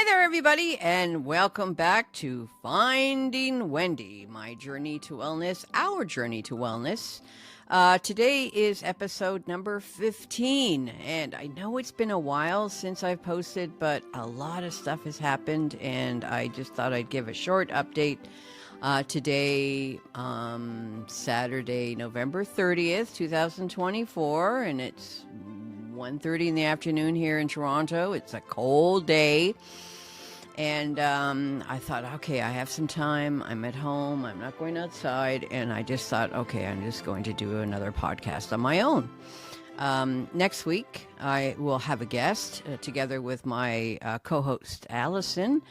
there, everybody, and welcome back to Finding Wendy, my journey to wellness, our journey to wellness. Today is episode number 15, and I know it's been a while since I've posted, but a lot of stuff has happened, and I just thought I'd give a short update today, Saturday, November 30th, 2024, and it's 1:30 in the afternoon here in Toronto. It's a cold day. And I thought, okay, I have some time. I'm at home. I'm not going outside. And I just thought, okay, I'm just going to do another podcast on my own. Next week, I will have a guest together with my co-host, Allison.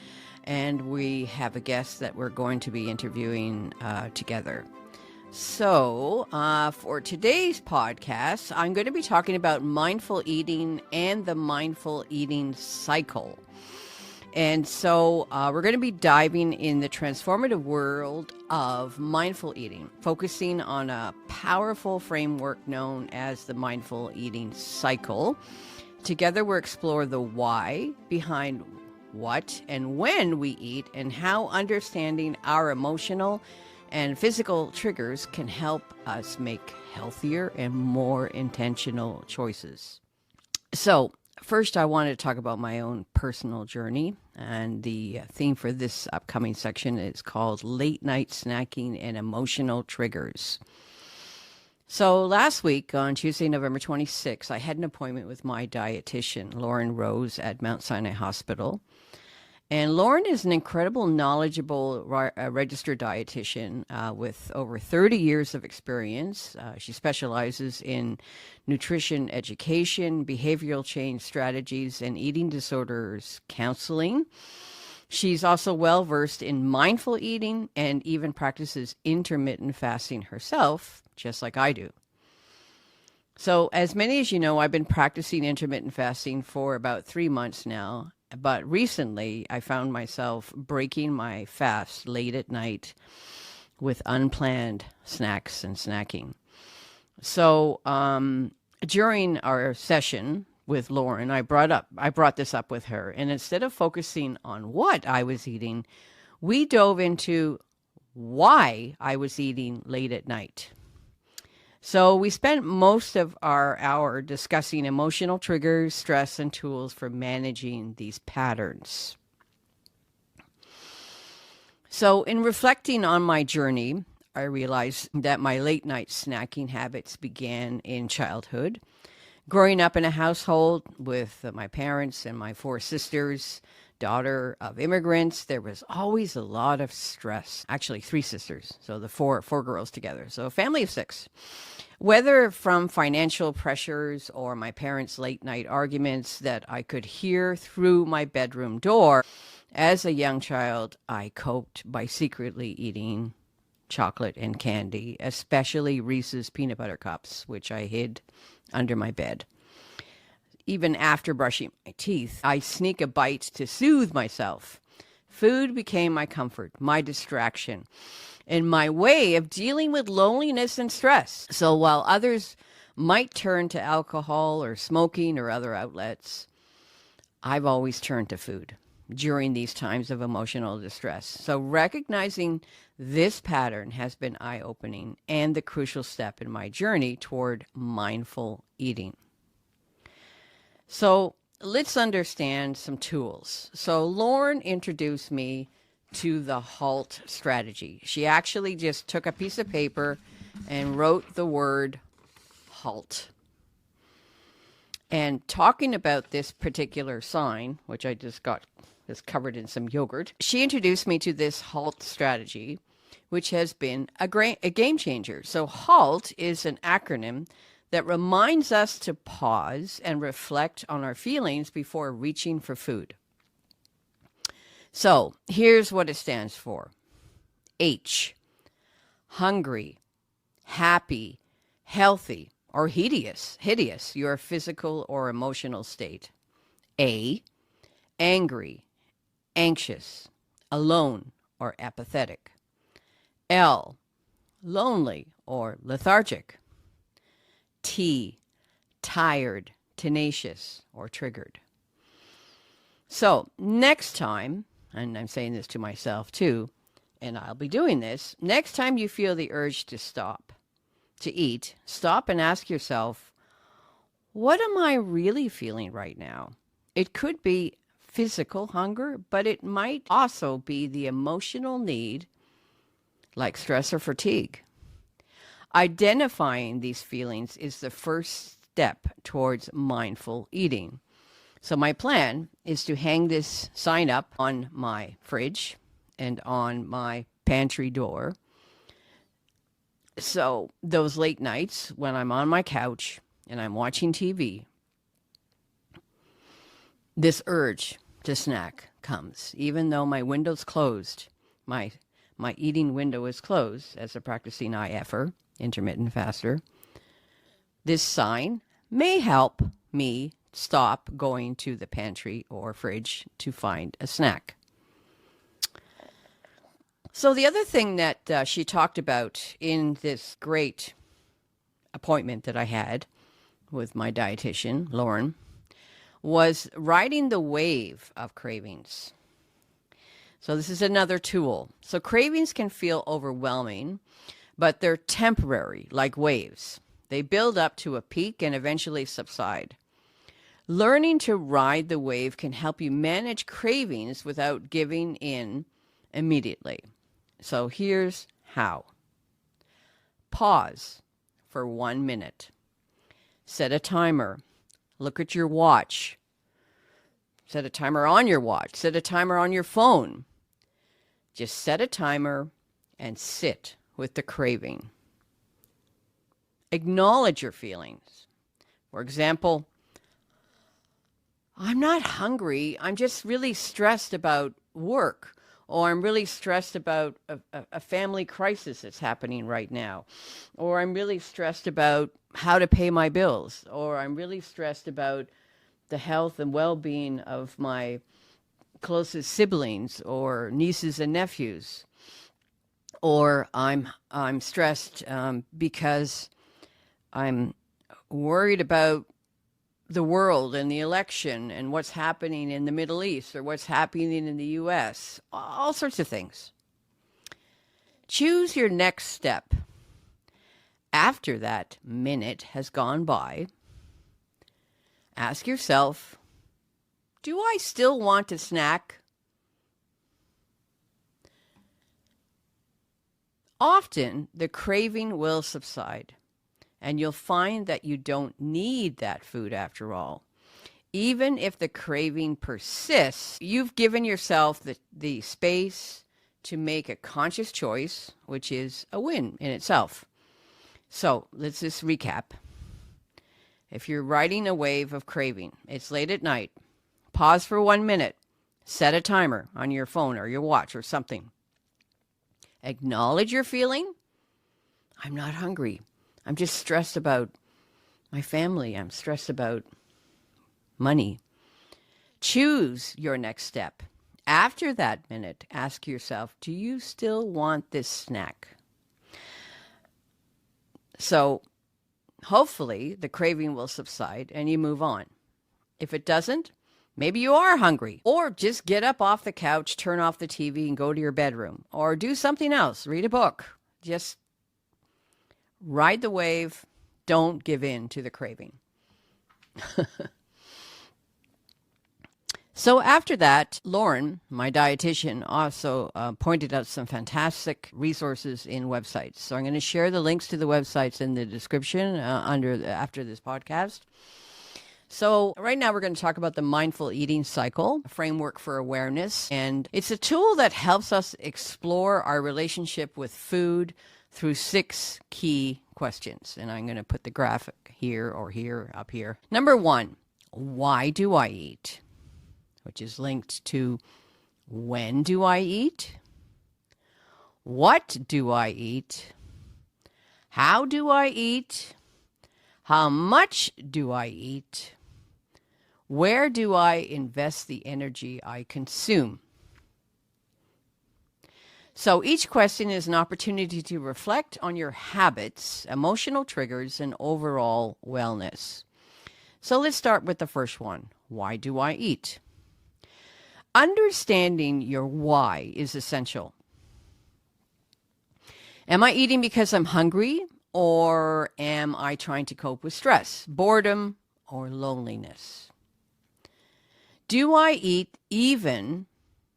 And we have a guest that we're going to be interviewing together. So, for today's podcast, I'm going to be talking about mindful eating and the mindful eating cycle. And so, we're going to be diving in the transformative world of mindful eating, focusing on a powerful framework known as the mindful eating cycle. Together, we'll explore the why behind what and when we eat and how understanding our emotional and physical triggers can help us make healthier and more intentional choices. So, first, I want to talk about my own personal journey. And the theme for this upcoming section is called Late Night Snacking and Emotional Triggers. So, last week on Tuesday, November 26th, I had an appointment with my dietitian, Lauren Rose, at Mount Sinai Hospital. And Lauren is an incredible, knowledgeable registered dietitian with over 30 years of experience. She specializes in nutrition education, behavioral change strategies, and eating disorders counseling. She's also well-versed in mindful eating and even practices intermittent fasting herself, just like I do. So, as many as you know, I've been practicing intermittent fasting for about 3 months now. But recently, I found myself breaking my fast late at night with unplanned snacks and snacking. So during our session with Lauren, I brought this up with her. And instead of focusing on what I was eating, we dove into why I was eating late at night. So we spent most of our hour discussing emotional triggers, stress, and tools for managing these patterns. So in reflecting on my journey, I realized that my late night snacking habits began in childhood. Growing up in a household with my parents and my 4 sisters, daughter of immigrants, there was always a lot of stress. Actually, 3 sisters, so the four girls together. So a family of 6. Whether from financial pressures or my parents' late night arguments that I could hear through my bedroom door, as a young child, I coped by secretly eating chocolate and candy, especially Reese's peanut butter cups, which I hid under my bed. Even after brushing my teeth, I sneak a bite to soothe myself. Food became my comfort, my distraction, and my way of dealing with loneliness and stress. So while others might turn to alcohol or smoking or other outlets, I've always turned to food during these times of emotional distress. So recognizing this pattern has been eye-opening and the crucial step in my journey toward mindful eating. So let's understand some tools. So Lauren introduced me to the HALT strategy. She actually just took a piece of paper and wrote the word HALT. And talking about this particular sign, which I just got is covered in some yogurt, she introduced me to this HALT strategy, which has been a game changer. So HALT is an acronym that reminds us to pause and reflect on our feelings before reaching for food. So here's what it stands for. H, hungry, happy, healthy, or hideous, your physical or emotional state. A, angry, anxious, alone, or apathetic. L, lonely or lethargic. T, tired, tenacious, or triggered. So next time, and I'm saying this to myself too, and I'll be doing this, next time you feel the urge to stop, to eat, stop and ask yourself, what am I really feeling right now? It could be physical hunger, but it might also be the emotional need, like stress or fatigue. Identifying these feelings is the first step towards mindful eating. So my plan is to hang this sign up on my fridge and on my pantry door. So those late nights when I'm on my couch and I'm watching TV, this urge to snack comes, even though my window's closed. My eating window is closed as a practicing IFer, intermittent faster. This sign may help me stop going to the pantry or fridge to find a snack. So the other thing that she talked about in this great appointment that I had with my dietitian, Lauren, was riding the wave of cravings. So this is another tool. So cravings can feel overwhelming, but they're temporary, like waves. They build up to a peak and eventually subside. Learning to ride the wave can help you manage cravings without giving in immediately. So here's how. Pause for 1 minute. Set a timer. Look at your watch. Set a timer on your watch. Set a timer on your phone. Just set a timer and sit with the craving. Acknowledge your feelings. For example, I'm not hungry. I'm just really stressed about work, or I'm really stressed about a family crisis that's happening right now, or I'm really stressed about how to pay my bills, or I'm really stressed about the health and well-being of my closest siblings or nieces and nephews, or I'm stressed because I'm worried about the world and the election and what's happening in the Middle East or what's happening in the U.S., all sorts of things. Choose your next step. After that minute has gone by, ask yourself, do I still want a snack? Often, the craving will subside, and you'll find that you don't need that food after all. Even if the craving persists, you've given yourself the space to make a conscious choice, which is a win in itself. So let's just recap. If you're riding a wave of craving, it's late at night, pause for 1 minute, set a timer on your phone or your watch or something. Acknowledge your feeling. I'm not hungry. I'm just stressed about my family. I'm stressed about money. Choose your next step. After that minute, ask yourself, do you still want this snack? So hopefully the craving will subside and you move on. If it doesn't, maybe you are hungry, or just get up off the couch, turn off the TV and go to your bedroom, or do something else, read a book. Just ride the wave. Don't give in to the craving. So after that, Lauren, my dietitian, also pointed out some fantastic resources in websites. So I'm going to share the links to the websites in the description after this podcast. So right now we're going to talk about the mindful eating cycle, a framework for awareness. And it's a tool that helps us explore our relationship with food through 6 key questions. And I'm going to put the graphic here or here, up here. Number 1, why do I eat? Which is linked to when do I eat? What do I eat? How do I eat? How much do I eat? Where do I invest the energy I consume? So each question is an opportunity to reflect on your habits, emotional triggers, and overall wellness. So let's start with the first one. Why do I eat? understanding your why is essential. Am I eating because I'm hungry, or am I trying to cope with stress, boredom, or loneliness? Do I eat even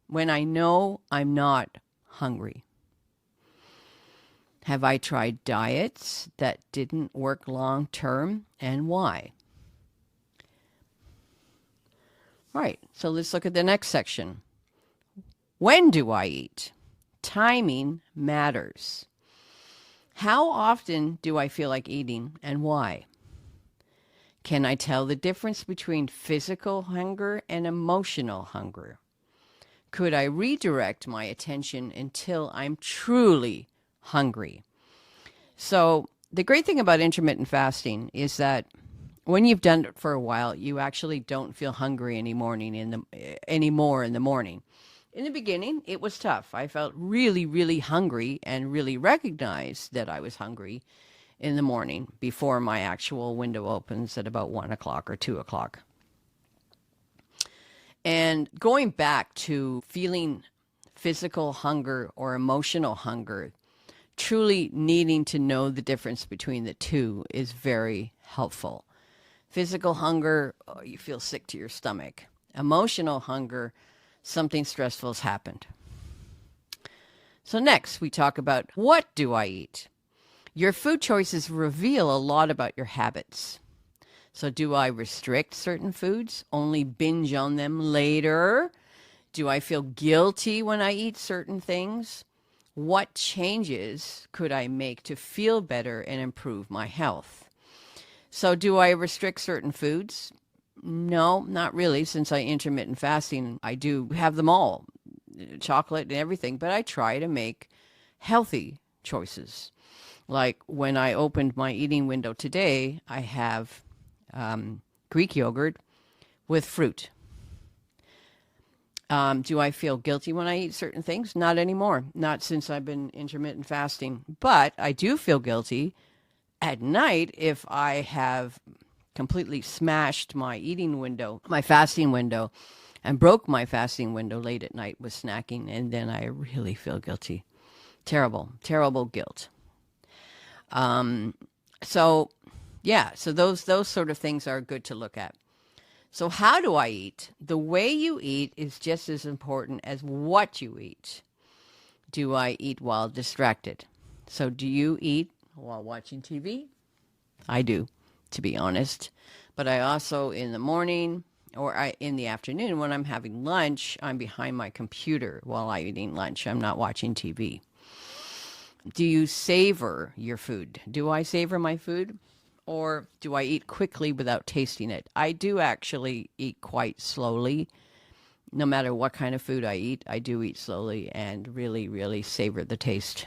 when I know I'm not hungry? Have I tried diets that didn't work long term, and why? Right, so let's look at the next section. When do I eat? Timing matters. How often do I feel like eating, and why? Can I tell the difference between physical hunger and emotional hunger? Could I redirect my attention until I'm truly hungry? So the great thing about intermittent fasting is that when you've done it for a while, you actually don't feel hungry anymore in the morning. In the beginning, it was tough. I felt really, really hungry and really recognized that I was hungry in the morning before my actual window opens at about 1 o'clock or 2 o'clock. And going back to feeling physical hunger or emotional hunger, truly needing to know the difference between the two is very helpful. Physical hunger, you feel sick to your stomach. Emotional hunger, something stressful has happened. So next, we talk about, what do I eat? Your food choices reveal a lot about your habits. So do I restrict certain foods, only binge on them later? Do I feel guilty when I eat certain things? What changes could I make to feel better and improve my health? So do I restrict certain foods? No, not really. Since I intermittent fasting, I do have them all, chocolate and everything, but I try to make healthy choices. Like when I opened my eating window today, I have Greek yogurt with fruit. Do I feel guilty when I eat certain things? Not anymore. Not since I've been intermittent fasting. But I do feel guilty at night if I have completely smashed my eating window, my fasting window, and broke my fasting window late at night with snacking, and then I really feel guilty. Terrible, terrible guilt. So those sort of things are good to look at. So how do I eat? The way you eat is just as important as what you eat. Do I eat while distracted? So do you eat while watching TV? I do, to be honest. But I also, in the morning or in the afternoon when I'm having lunch, I'm behind my computer while I'm eating lunch. I'm not watching TV. Do you savor your food? Do I savor my food? Or do I eat quickly without tasting it? I do actually eat quite slowly. No matter what kind of food I eat, I do eat slowly and really, really savor the taste.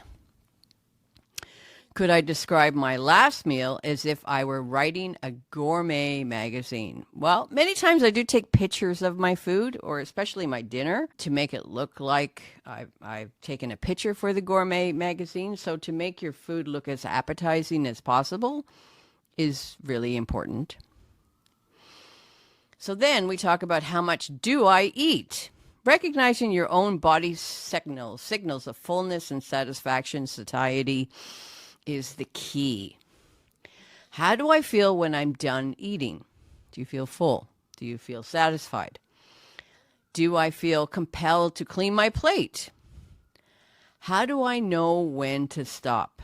Could I describe my last meal as if I were writing a gourmet magazine? Well, many times I do take pictures of my food, or especially my dinner, to make it look like I've taken a picture for the gourmet magazine. So to make your food look as appetizing as possible is really important. So then we talk about, how much do I eat? Recognizing your own body's signals of fullness and satisfaction, satiety, is the key. How do I feel when I'm done eating? Do you feel full? Do you feel satisfied? Do I feel compelled to clean my plate? How do I know when to stop?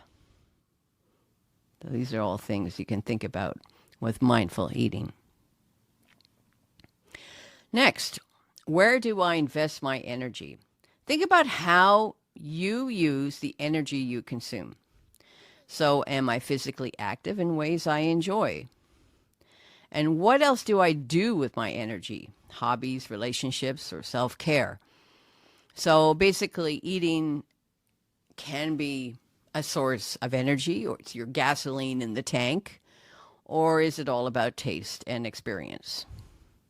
So these are all things you can think about with mindful eating. Next, where do I invest my energy? Think about how you use the energy you consume. So am I physically active in ways I enjoy? And what else do I do with my energy? Hobbies, relationships, or self-care? So basically, eating can be a source of energy, or it's your gasoline in the tank, or is it all about taste and experience?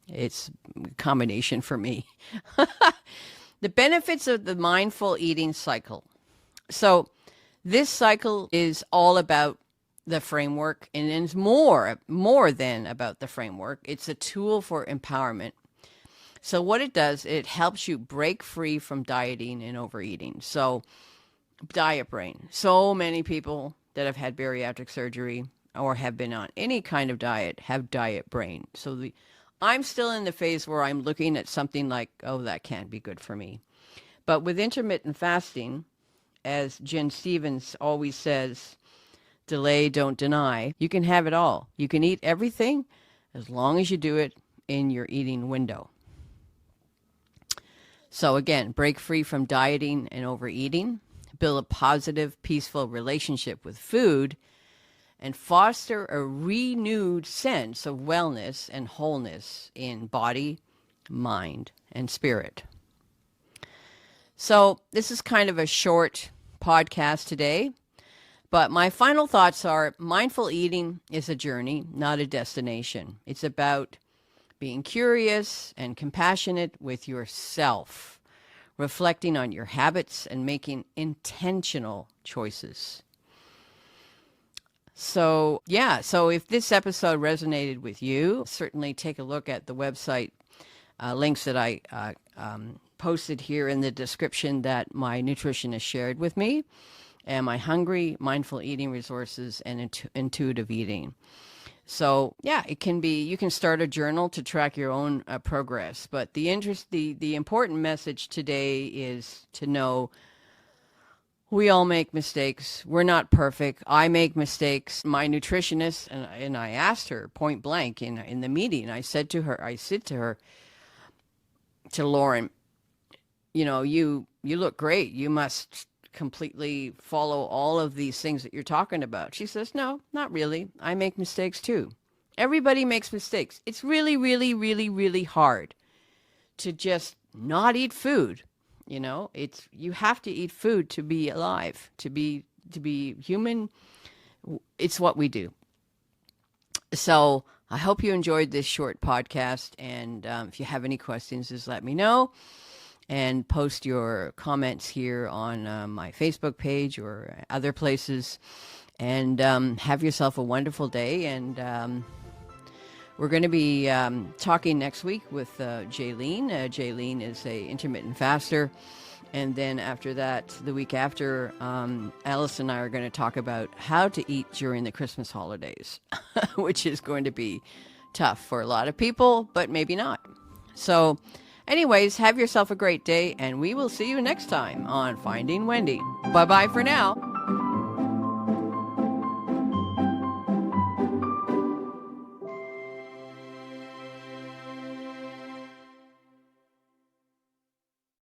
It's a combination for me. The benefits of the mindful eating cycle. So this cycle is all about the framework, and it's more than about the framework. It's a tool for empowerment. So what it does, it helps you break free from dieting and overeating. So diet brain. So many people that have had bariatric surgery or have been on any kind of diet have diet brain. So I'm still in the phase where I'm looking at something like, oh, that can't be good for me. But with intermittent fasting, as Jen Stevens always says, delay, don't deny. You can have it all. You can eat everything as long as you do it in your eating window. So again, break free from dieting and overeating, build a positive, peaceful relationship with food, and foster a renewed sense of wellness and wholeness in body, mind, and spirit. So this is kind of a short podcast today, but my final thoughts are mindful eating is a journey, not a destination. It's about being curious and compassionate with yourself, reflecting on your habits and making intentional choices. So if this episode resonated with you, certainly take a look at the website links that I posted here in the description that my nutritionist shared with me, and my hungry, mindful eating resources and intuitive eating. So it can be, you can start a journal to track your own progress. But the important message today is to know we all make mistakes. We're not perfect. I make mistakes. My nutritionist, and I asked her point blank in the meeting, I said to her, to Lauren, you look great. You must completely follow all of these things that you're talking about. She says, no, not really. I make mistakes too. Everybody makes mistakes. It's really, really, really, really hard to just not eat food. You have to eat food to be alive, to be human. It's what we do. So I hope you enjoyed this short podcast. And if you have any questions, just let me know. And post your comments here on my Facebook page or other places. And have yourself a wonderful day. And we're going to be talking next week with Jaylene. Jaylene is a intermittent faster. And then after that, the week after, Alice and I are going to talk about how to eat during the Christmas holidays, which is going to be tough for a lot of people, but maybe not. So anyways, have yourself a great day, and we will see you next time on Finding Wendy. Bye-bye for now.